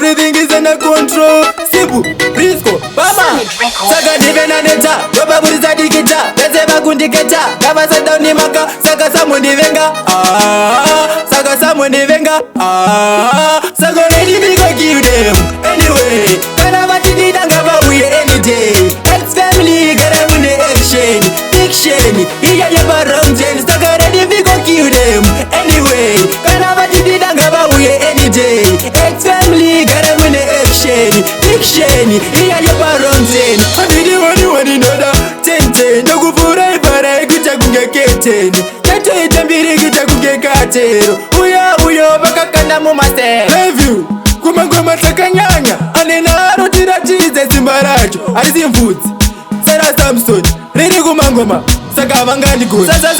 everything is under control. Simple, Risco, Mama. Saka ndivena neta, doba buriza dikita. Beze bakundiketa, kama sata unimaka. Saka samu ndivenga, saka samu ndivenga, saka ready me go give them. Anyway, kana batidida ngaba we any day. Ex family, gotta win the action. Fiction, iya yaba ramjen. Saka ready me go give them. Anyway, kana batidida ngaba we any day. Ex family, gotta win the action. Fiction, iya yaba ramjen. Abidi wani noda, ten. Nokufura ibara ikucha kungeketen. Keto itambiri kita kungekatero. Uyo baka kanda mu master. Love you, kumangoma takanyanya. Anena rotira chize simbaracho. Arizimvutsi, Sarah Samson. Ready kumangoma, saka vangandi good. Saka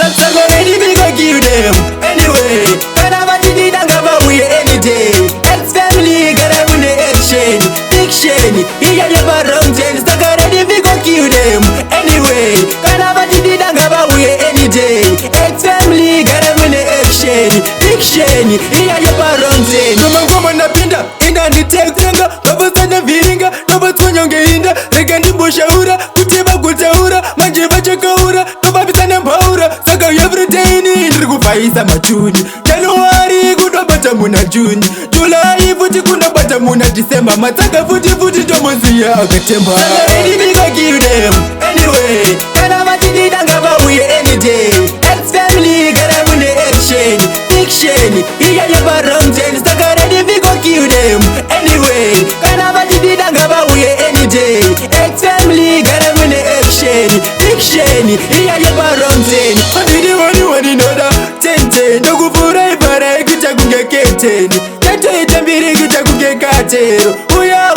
ready me go give them. Anyway, kana batidida ngaba we any day. Ex family gotta win the action. Fiction, iya yaba ramjen. Saka ready me go give them. Anyway, kana batidida ngaba we any day. Ex family gotta win the action. Fiction, iya yaba ramjen. Kumangoma napinda, inda nditekenga. Babasanya viringa, nabatwanya ngeinda. Rega ndiboshaura, kutiba kutaura. Manje bachakaura, kababisana mpaura. Saka everyday ndiri kufaisa machuni. January kutobata muna June. July futi kunobata muna December. Mataka futi tomozi ya akatemba. Saka ready me go give them. Anyway, kana batidida ngaba we any day. Ex family gotta win the action. Fiction, iya yaba ramjen. Saka ready me go give them. Anyway, kana batidida ngaba we any day. Ex family gotta win the action. Fiction, iya yaba ramjen. Abidi wani noda, ten. Nokufura ibara ikucha kungeketen. Keto itambiri ikucha kungekatero.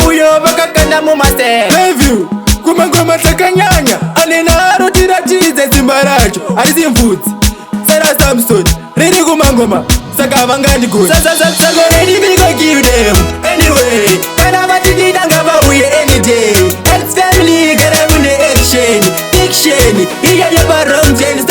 Uyo baka kanda mu master. Love you, kumangoma takanyanya. Anena rotira chize simbaracho. Arizimvutsi, Sarah Samson. Ready kumangoma, saka vangandi good. Saka ready me go give them. Anyway, kana batidida ngaba we any day. Ex family gotta win the action. Fiction, iya yaba ramjen.